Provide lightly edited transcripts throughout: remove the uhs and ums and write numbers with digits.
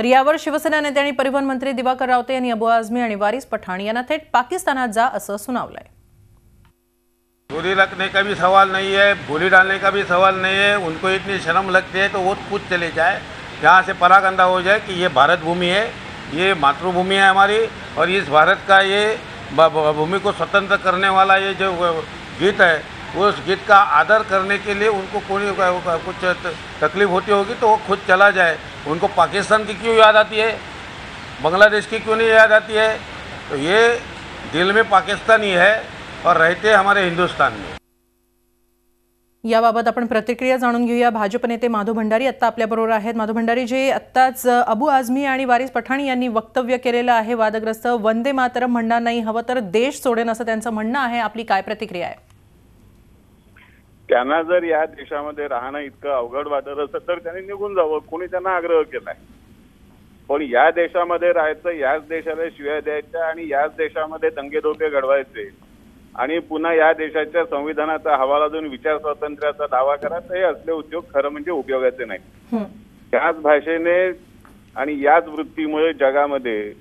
तर यावर शिवसेना नेते आणि परिवहन मंत्री दिवाकर रावते यांनी अबू आझमी आणि वारिस पठाण यांना थेट पाकिस्तानात जा असं सुनावलंय। गोली लगने का भी सवाल नहीं है, गोली डालने का भी सवाल नहीं है। उनको इतनी शर्म लगती है तो वो खुद चले जाए, यहाँ से परागंदा हो जाए कि ये भारत भूमि है, ये मातृभूमि है हमारी, और इस भारत का ये भूमि को स्वतंत्र करने वाला ये जो गीत है, उस गीत का आदर करने के लिए उनको कोई कुछ तकलीफ होती होगी तो वो खुद चला जाए। उनको पाकिस्तान की क्यों याद आती है, बांग्लादेश की क्यों नहीं याद आती है? तो ये दिल में पाकिस्तानी है और रहते हमारे हिंदुस्तान में। याबाबत आपण प्रतिक्रिया जाणून घेऊया। भाजप नेते माधव भंडारी आता आपल्याबरोबर आहेत। माधव भंडारी जे आत्ताच अबू आझमी आणि वारिस पठाण यांनी वक्तव्य केलेलं आहे वादग्रस्त, वंदे मातरम म्हणणार नाही, हवं तर देश सोडेन असं त्यांचं म्हणणं आहे। आपली काय प्रतिक्रिया आहे? त्यांना जर या देशामध्ये राहणं इतकं अवघड वाटत असेल तर त्यांनी निघून जावं, कोणी त्यांना आग्रह केलाय। पण या देशामध्ये राहायचं, याच देशाला शिव्या द्यायच्या आणि याच देशामध्ये दंगेधोके घडवायचे आणि पुन्हा या देशाच्या संविधानाचा हवाला देऊन विचार स्वातंत्र्याचा दावा करायचा, हे असले उद्योग खरं म्हणजे उपयोगाचे नाही। याच भाषेने आणि याच वृत्तीमुळे जगामध्ये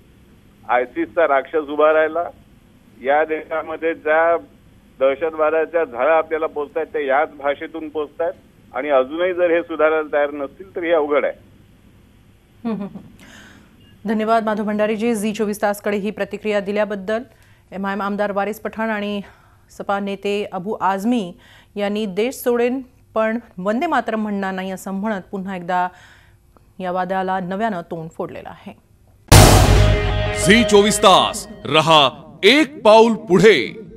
आयसिसचा राक्षस उभा राहिला। या देशामध्ये ज्या दहशतवादाच्या झळा आपल्याला पोचतायत त्या याच भाषेतून पोचतायत आणि अजूनही जर हे सुधारायला तयार नसतील तर हे अवघड आहे। धन्यवाद माधव भंडारी जी, झी24 तासकडे ही प्रतिक्रिया दिल्याबद्दल। एमआयएम आमदार वारिस पठाण आणि सपा नेते अबू आझमी यांनी देश सोडेन पण वंदे मातरम म्हणणार नाही असं म्हणत पुन्हा एकदा या वादाला नव्यानं तोंड फोडलेलं आहे। झी24 तास रहा एक पाऊल पुढे।